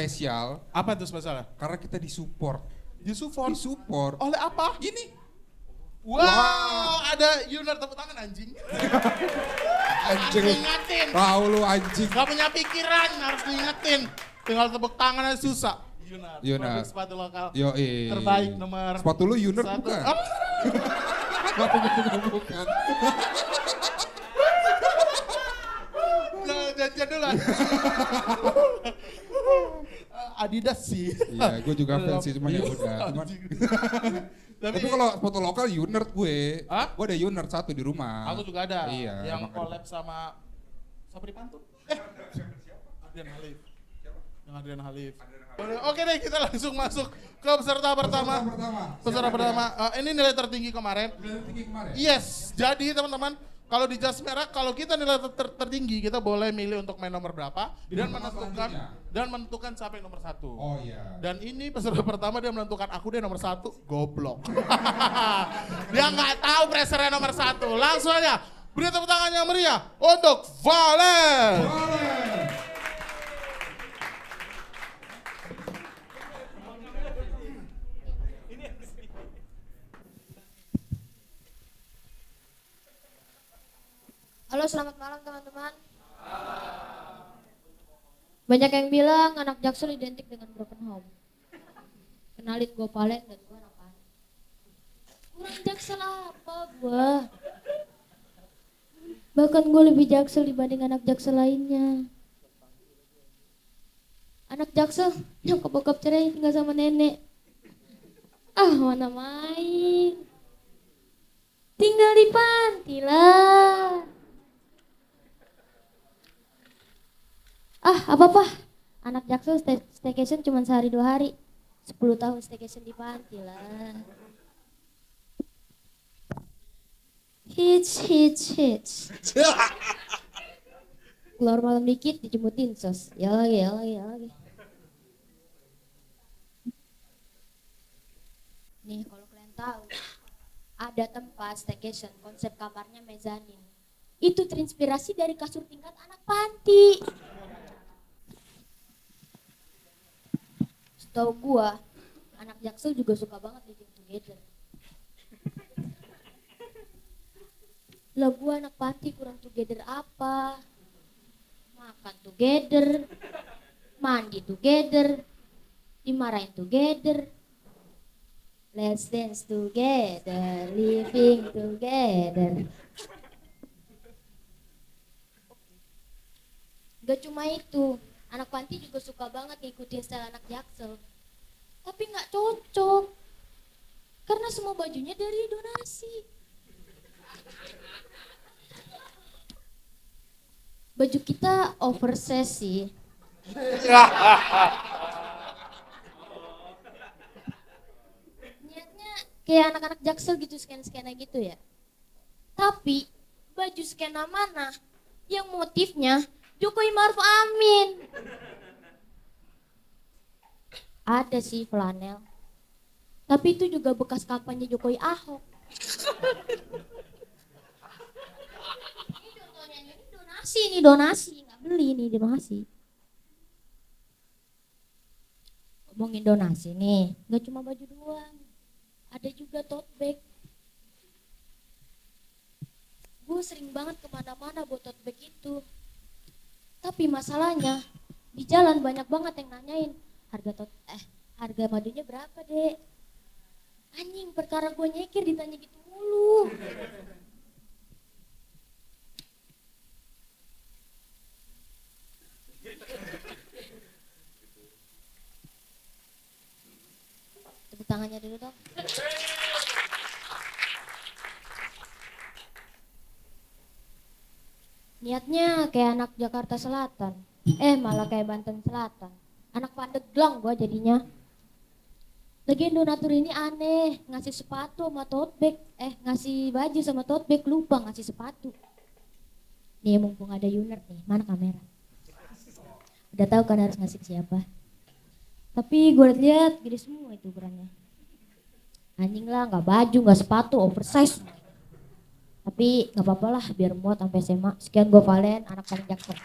spesial. Apa tuh spesialnya? Karena kita disupport. Disupport? Oleh apa? Gini. Wow, ada Yunar tepuk tangan anjing. Anjing. Ingatin. Tahu lu anjing. Gak punya pikiran, harus diingetin. Tinggal tepuk tangan aja susah. Yunar. Produk sepatu lokal. Yoi. Terbaik nomor. Sepatu lu Yunar satu. bukan? Oh. Bukan. Jangan dulu. Adidas sih. Iya, gue juga fans sih, cuma ya udah. Tapi kalau sepatu lokal Yunert gue. Hah? Gue ada Yunert satu di rumah. Aku juga ada. Iya. Yang collab sama Sabri Pantun. Adrian Halif. Yang Adrian Halif. Oke deh, kita langsung masuk ke peserta pertama. Peserta pertama. Ini nilai tertinggi kemarin. Nilai tertinggi kemarin? Yes. Jadi teman-teman, kalau di Jas Merah, kalau kita nilai tertinggi, kita boleh milih untuk main nomor berapa dan menentukan siapa yang nomor 1. Oh iya. Dan ini peserta pertama dia menentukan aku dia nomor 1, goblok. Dia nggak tahu pressure-nya nomor 1. Langsung aja beri tepuk tangan yang meriah untuk Valen. Halo, selamat malam teman-teman. Banyak yang bilang anak Jaksel identik dengan broken home. Kenalin gue Valen dan gue anak Pan. Kurang Jaksel apa gue? Bahkan gue lebih Jaksel dibanding anak Jaksel lainnya. Anak Jaksel nyokap bokap cerai tinggal sama nenek. Mana main. Tinggal di panti lah. Apa-apa, anak Jaksel staycation cuma sehari 2 hari, 10 tahun staycation di panti lah. Hits. Keluar malam dikit dijemputin sos, ya lagi. Nih kalau kalian tahu, ada tempat staycation konsep kamarnya mezanin. Itu terinspirasi dari kasur tingkat anak panti. Tahu gua, anak Jaksel juga suka banget living together. Lah gua anak panti kurang together apa? Makan together, mandi together, dimarahin together. Let's dance together, living together. Gak cuma itu, anak panti juga suka banget ngikutin style anak Jaksel. Tapi gak cocok. Karena semua bajunya dari donasi. Baju kita oversize sih. Niatnya kayak anak-anak Jaksel gitu, skena-skena gitu ya. Tapi baju skena mana yang motifnya Jokowi Maruf Amin? Ada sih flanel. Tapi itu juga bekas kampanye Jokowi Ahok. Ini donasi, nggak beli nih donasi. Ngomongin donasi nih, nggak cuma baju doang, ada juga tote bag. Gue sering banget kemana-mana buat tote bag itu. Tapi masalahnya di jalan banyak banget yang nanyain harga madunya berapa dek? Anjing, perkara gue nyekir ditanya gitu mulu. Tepuk tangannya dulu dong. Niatnya kayak anak Jakarta Selatan, malah kayak Banten Selatan. Anak Pandeglang gua jadinya. Lagi donatur ini aneh, ngasih sepatu sama tote bag, ngasih baju sama tote bag, lupa ngasih sepatu. Nih mumpung ada Yunert nih, mana kamera? Udah tahu kan harus ngasih ke siapa. Tapi gue lihat gede semua itu ukurannya. Anjing lah, nggak baju, nggak sepatu, oversize. Tapi nggak apa-apa lah, biar muat sampai SMA. Sekian gue Valen, anak paling Jaksel.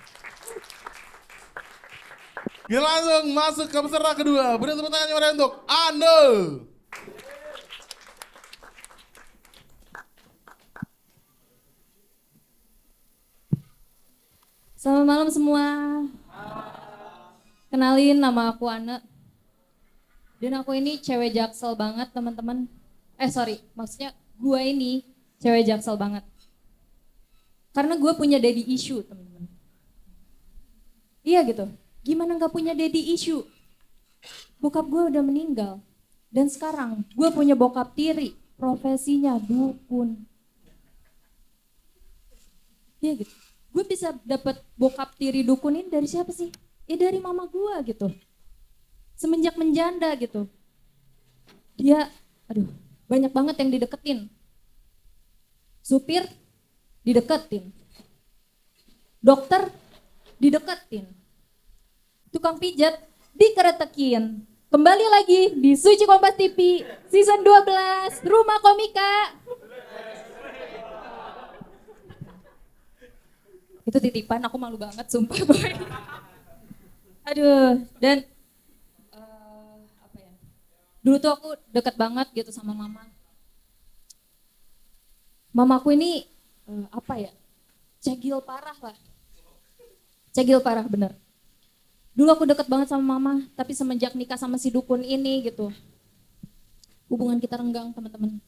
Kita langsung masuk ke peserta kedua. Beri tepuk tangan yang meriah untuk Anda. Selamat malam semua. Kenalin, nama aku Ana. Dan aku ini cewek jaksel banget teman-teman. Maksudnya gue ini cewek jaksel banget. Karena gue punya daddy issue teman-teman. Iya gitu, gimana gak punya daddy issue? Bokap gue udah meninggal. Dan sekarang gue punya bokap tiri, profesinya dukun. Iya gitu. Gue bisa dapat bokap tiri dukun ini dari siapa sih? Ya dari mama gue gitu. Semenjak menjanda gitu. Dia, banyak banget yang dideketin. Supir, dideketin. Dokter, dideketin. Tukang pijat, dikeretekin. Kembali lagi di Suci Kompas TV, season 12, Rumah Komika. Itu titipan, aku malu banget sumpah gue. Dan dulu tuh aku deket banget gitu sama mama. Mamaku ini cegil parah lah. Cegil parah bener. Dulu aku deket banget sama mama, tapi semenjak nikah sama si dukun ini gitu, hubungan kita renggang teman-teman.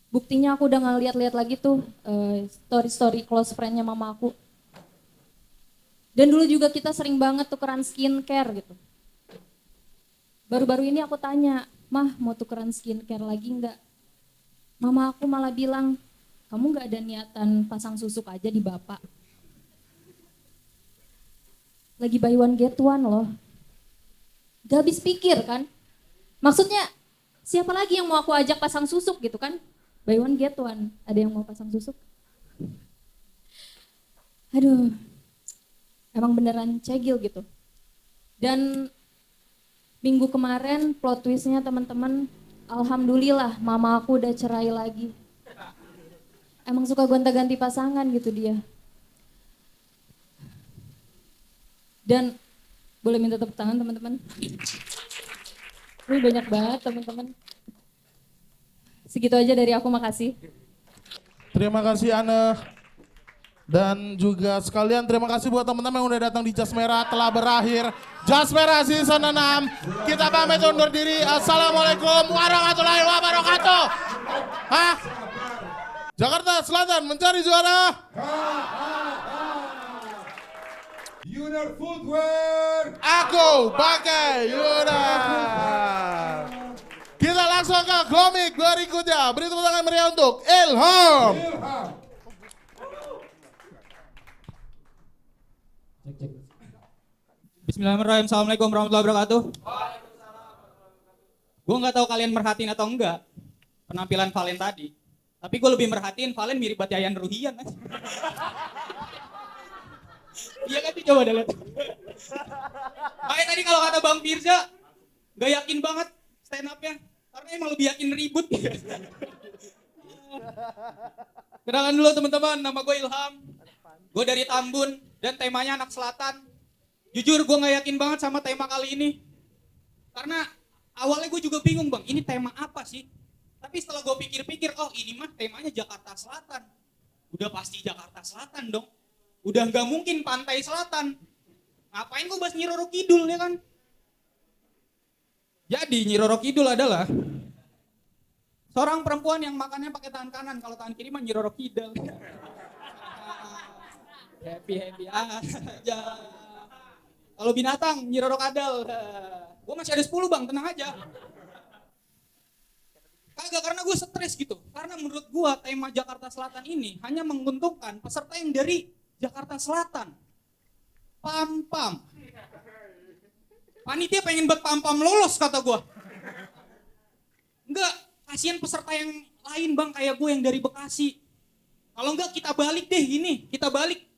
Buktinya aku udah ngeliat-liat lagi tuh story-story close friend-nya mama aku. Dan dulu juga kita sering banget tukeran skincare gitu. Baru-baru ini aku tanya, Mah mau tukeran skincare lagi enggak? Mama aku malah bilang, kamu gak ada niatan pasang susuk aja di bapak? Lagi buy one get one loh. Gak habis pikir kan? Maksudnya siapa lagi yang mau aku ajak pasang susuk gitu kan? Buy one get one, ada yang mau pasang susuk? Emang beneran cegil gitu. Dan minggu kemarin plot twistnya teman-teman, alhamdulillah mama aku udah cerai lagi. Emang suka gonta-ganti pasangan gitu dia. Dan boleh minta tepuk tangan teman-teman? Ini banyak banget teman-teman. Segitu aja dari aku, makasih. Terima kasih Ana. Dan juga sekalian terima kasih buat teman-teman yang udah datang di Jas Merah. Telah berakhir Jas Merah season 6. Kita pamit undur diri. Assalamualaikum warahmatullahi wabarakatuh. Jakarta Selatan mencari juara. Yunar Footwear. Aku pakai Yunar. Kita langsung ke komik berikutnya. Beri tepuk tangan meriah untuk Ilham. Bismillahirrahmanirrahim. Assalamualaikum warahmatullahi wabarakatuh. Gue nggak tahu kalian merhatiin atau enggak penampilan Valen tadi. Tapi gue lebih merhatiin Valen mirip banget Yayan Ruhian. Iya kan sih, coba deh lihat. Makanya tadi kalau kata Bang Firza, nggak yakin banget stand up-nya. Karena emang lebih yakin ribut. Kenalan dulu teman-teman, nama gue Ilham. Gue dari Tambun dan temanya anak selatan. Jujur gue gak yakin banget sama tema kali ini. Karena awalnya gue juga bingung bang, ini tema apa sih? Tapi setelah gue pikir-pikir, oh ini mah temanya Jakarta Selatan. Udah pasti Jakarta Selatan dong. Udah gak mungkin pantai selatan. Ngapain gue bahas Nyi Roro Kidul ya kan? Jadi Nyi Roro Kidul adalah seorang perempuan yang makannya pakai tangan kanan. Kalau tangan kiri mah Nyi Roro Kidul. Happy aja. Kalau binatang, Nyi Roro Kadal. Gue masih ada 10 bang, tenang aja. Kagak, karena gue stres gitu. Karena menurut gue tema Jakarta Selatan ini hanya menguntungkan peserta yang dari Jakarta Selatan. Pam-pam. Panitia pengen buat pam-pam lolos kata gue. Enggak, kasihan peserta yang lain bang, kayak gue yang dari Bekasi. Kalau enggak kita balik deh gini, kita balik.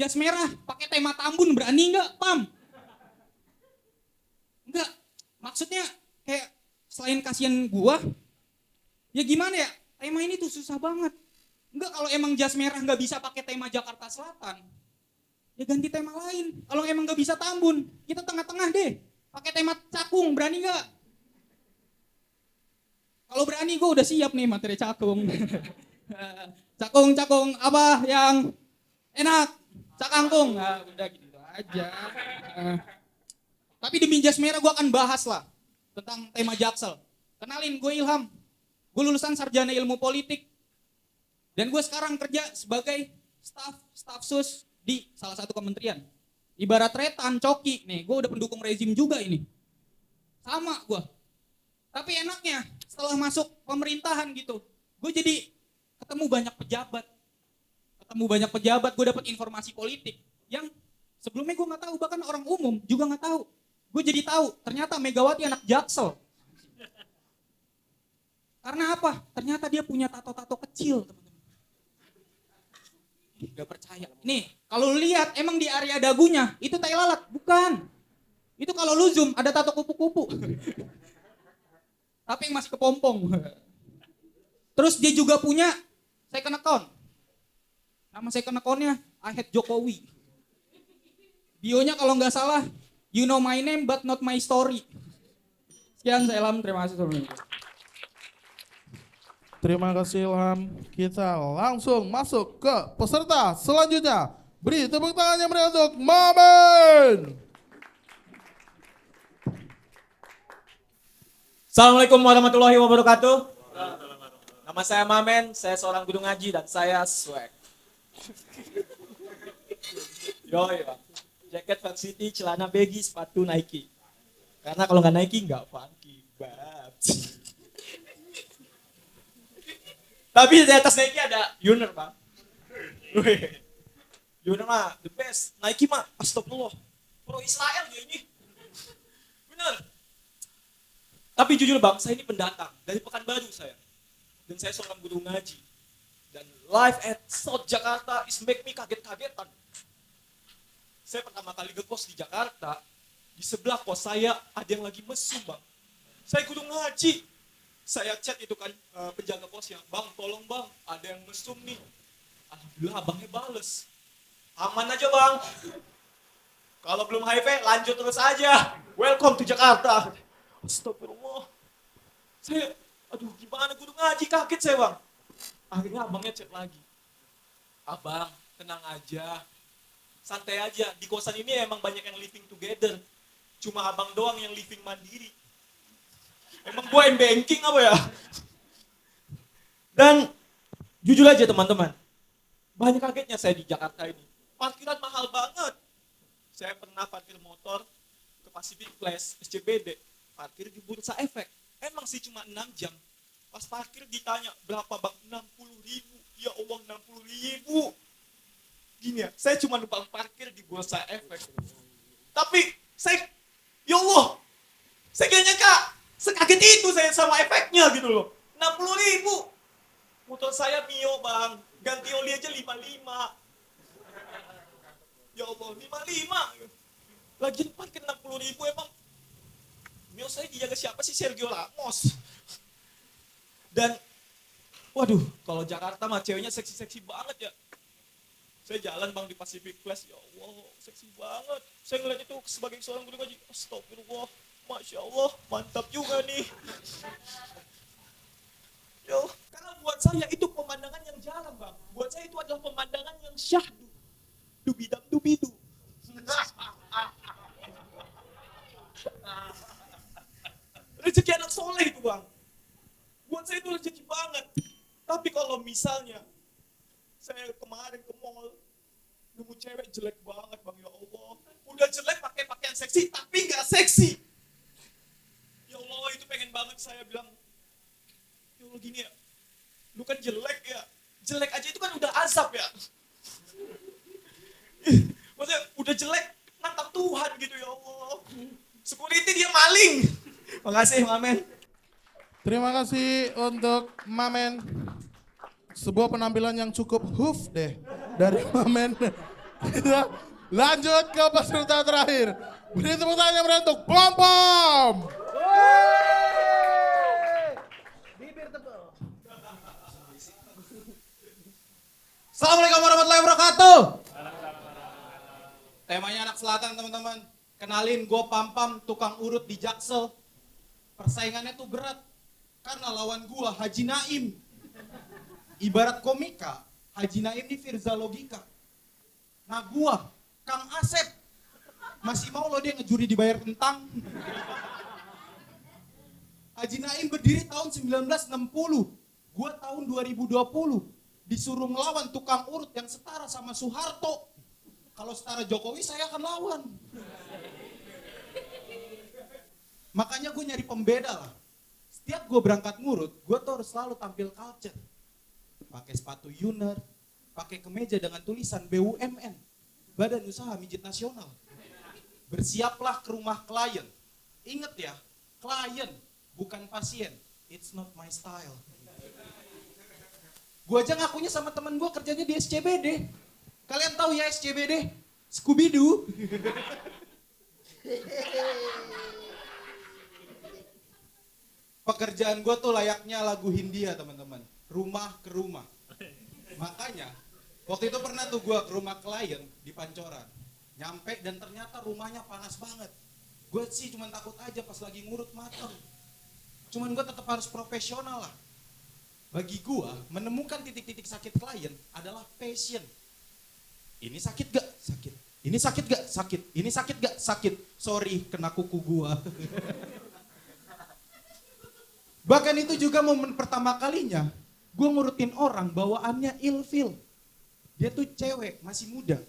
Jas merah, pakai tema Tambun, berani enggak, Pam? Enggak, maksudnya kayak selain kasihan gua, ya gimana ya, tema ini tuh susah banget. Enggak, kalau emang jas merah nggak bisa pakai tema Jakarta Selatan, ya ganti tema lain. Kalau emang gak bisa Tambun, kita tengah-tengah deh. Pakai tema Cakung, berani gak? Kalau berani gue udah siap nih materi Cakung. Cakung, apa yang enak? Cakangkung. Nah, udah gitu aja. Tapi demi jas merah gue akan bahas lah tentang tema Jaksel. Kenalin, gue Ilham. Gue lulusan sarjana ilmu politik. Dan gue sekarang kerja sebagai staf sus di salah satu kementerian. Ibarat retan, coki. Nih, gue udah pendukung rezim juga ini. Sama gue. Tapi enaknya setelah masuk pemerintahan gitu, gue jadi ketemu banyak pejabat. Gue dapat informasi politik yang sebelumnya gue nggak tahu, bahkan orang umum juga nggak tahu. Gue jadi tahu, ternyata Megawati anak Jaksel. Karena apa? Ternyata dia punya tato-tato kecil, teman-teman. Gak percaya. Nih, kalau lihat emang di area dagunya itu tai lalat, bukan. Itu kalau lu zoom ada tato kupu-kupu. Tapi yang masih kepompong. Terus dia juga punya second account. Nama second account-nya I Hate Jokowi. Bionya kalau nggak salah, you know my name but not my story. Sekian, saya Ilham, terima kasih sebelumnya. Terima kasih Ilham. Kita langsung masuk ke peserta selanjutnya. Beri tepuk tangan yang meriah untuk Mamen. Assalamualaikum warahmatullahi wabarakatuh. Nama saya Mamen, saya seorang guru ngaji dan saya swag. Yoi bang, jaket varsity, celana baggy, sepatu Nike. Karena kalau nggak Nike nggak funky banget. Tapi di atas Nike ada Yuner bang. Yuner mah the best, Nike mah astagfirullah. Pro Israel ya ini. Bener. Tapi jujur bang, saya ini pendatang dari Pekanbaru saya. Dan saya seorang guru ngaji. Dan live at South Jakarta is make me kaget-kagetan. Saya pertama kali ngekos di Jakarta, di sebelah kos saya ada yang lagi mesum bang. Saya guru ngaji. Saya chat itu kan penjaga kosnya, bang tolong bang, ada yang mesum nih. Alhamdulillah abangnya bales. Aman aja bang. Kalau belum HIV lanjut terus aja. Welcome to Jakarta. Astagfirullah. Saya, aduh gimana guru ngaji, kaget saya bang. Akhirnya abangnya chat lagi. Abang, tenang aja. Santai aja, di kosan ini emang banyak yang living together. Cuma abang doang yang living mandiri. Emang gua M-banking apa ya? Dan jujur aja teman-teman. Banyak kagetnya saya di Jakarta ini. Parkiran mahal banget. Saya pernah parkir motor ke Pacific Place, SCBD. Parkir di Bursa Efek. Emang sih cuma 6 jam. Pas parkir ditanya, berapa bang? 60.000. Ya Allah, 60.000. Gini ya, saya cuma numpang parkir di Bursa Efek. Tapi, saya, ya Allah, saya gak nyangka, sekaget itu saya sama efeknya gitu loh. 60.000. Motor saya Mio bang, ganti oli aja 55. Ya Allah, 55. Lagi parkir 60.000 emang. Mio saya dijaga siapa sih? Sergio Ramos. Dan waduh, kalau Jakarta mah ceweknya seksi-seksi banget ya. Saya jalan bang di Pacific Place, ya Allah, seksi banget. Saya ngeliat itu sebagai seorang guru ngaji, astagfirullah, Masya Allah, mantap juga nih. Yo, karena buat saya itu pemandangan yang jarang bang. Buat saya itu adalah pemandangan yang syahdu. Dubidam dubidu. Rezeki anak soleh itu bang. Buat saya itu rezeki banget. Tapi kalau misalnya saya kemarin ke mall nemu cewek jelek banget bang, ya Allah. Udah jelek pakai pakaian seksi tapi nggak seksi. Ya Allah, itu pengen banget saya bilang, ya Allah gini ya, lu kan jelek ya. Jelek aja itu kan udah azab ya. Maksudnya udah jelek nantang Tuhan gitu, ya Allah. Security dia maling. Makasih Mamen. Terima kasih untuk Mamen. Sebuah penampilan yang cukup huf deh dari Mamen. Kita lanjut ke peserta terakhir. Beri tepuk tangan yang meriah untuk Pom Pom. Assalamualaikum warahmatullahi wabarakatuh. Temanya anak selatan teman-teman. Kenalin, gue Pam-Pam, tukang urut di Jaksel. Persaingannya tuh berat. Karena lawan gue Haji Naim. Ibarat komika, Haji Naim ini Firza Logika. Nah gue, Kang Asep. Masih mau lo dia ngejuri dibayar kentang. Haji Naim berdiri tahun 1960. Gue tahun 2020. Disuruh ngelawan tukang urut yang setara sama Soeharto. Kalau setara Jokowi saya akan lawan. Makanya gue nyari pembeda lah. Setiap gue berangkat ngurut, gue tuh harus selalu tampil culture. Pakai sepatu Yuner, pakai kemeja dengan tulisan BUMN, Badan Usaha Mijit Nasional. Bersiaplah ke rumah klien. Ingat ya, klien bukan pasien. It's not my style. Gue aja ngakunya sama temen gue kerjanya di SCBD. Kalian tahu ya SCBD? Scooby-Doo. Pekerjaan gue tuh layaknya lagu Hindia teman-teman. Rumah ke rumah. Makanya waktu itu pernah tuh gue ke rumah klien di Pancoran. Nyampe dan ternyata rumahnya panas banget. Gue sih cuma takut aja pas lagi ngurut mateng. Cuman gue tetap harus profesional lah. Bagi gue menemukan titik-titik sakit klien adalah passion. Ini sakit gak? Sakit. Ini sakit gak? Sakit. Ini sakit gak? Sakit. Sorry, kena kuku gua. Bahkan itu juga momen pertama kalinya, gua ngurutin orang bawaannya ilfil. Dia tuh cewek, masih muda.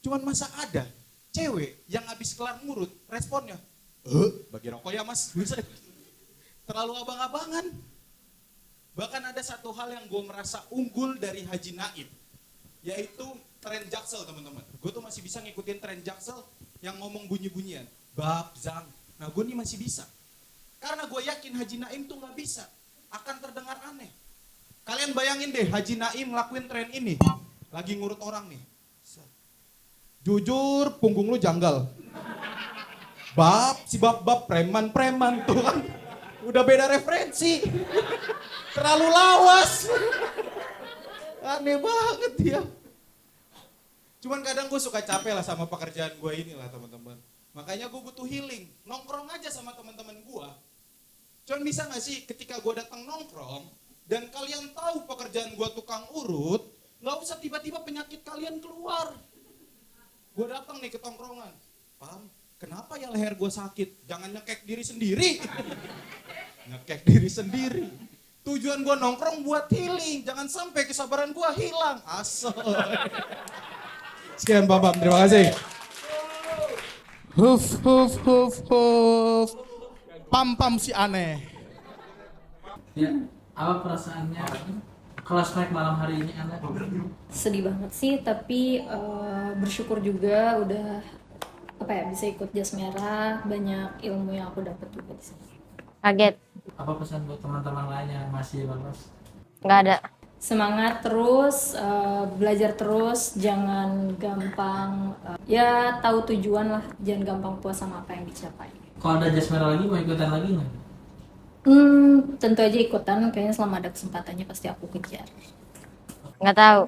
Cuman masa ada cewek yang habis kelar ngurut, responnya, bagi rokok ya mas. Terlalu abang-abangan. Bahkan ada satu hal yang gue merasa unggul dari Haji Naim, yaitu tren Jaksel teman-teman. Gue tuh masih bisa ngikutin tren Jaksel yang ngomong bunyi-bunyian. Bab, zang. Nah gue nih masih bisa. Karena gue yakin Haji Naim tuh gak bisa. Akan terdengar aneh. Kalian bayangin deh Haji Naim ngelakuin tren ini. Lagi ngurut orang nih. Jujur punggung lu janggal. Bab, si bab-bab preman-preman tuh kan. Udah beda referensi. Terlalu lawas. Aneh banget dia. Cuman kadang gue suka capek lah sama pekerjaan gue ini lah teman-teman. Makanya gue butuh healing. Nongkrong aja sama teman-teman gue. Cuman bisa gak sih ketika gue datang nongkrong dan kalian tahu pekerjaan gue tukang urut, gak usah tiba-tiba penyakit kalian keluar. Gue datang nih ke tongkrongan. Paham? Kenapa ya leher gue sakit? Jangan nyekek diri sendiri. Nyekek diri sendiri. Tujuan gue nongkrong buat healing. Jangan sampai kesabaran gue hilang. Asal. Sekian Pam-Pam, terima kasih. Huf. Pam-Pam si aneh. Ya, apa perasaannya kelas naik malam hari ini Anda? Sedih banget sih, tapi bersyukur juga udah bisa ikut jas merah, banyak ilmu yang aku dapat juga di sini. Kaget, Apa pesan buat teman-teman lain yang masih lolos? nggak ada. Semangat terus, belajar terus, jangan gampang, ya tahu tujuan lah, jangan gampang puas sama apa yang dicapai. Kalau ada jas merah lagi mau ikutan lagi nggak? Tentu aja ikutan, kayaknya selama ada kesempatannya pasti aku kejar. Nggak tahu.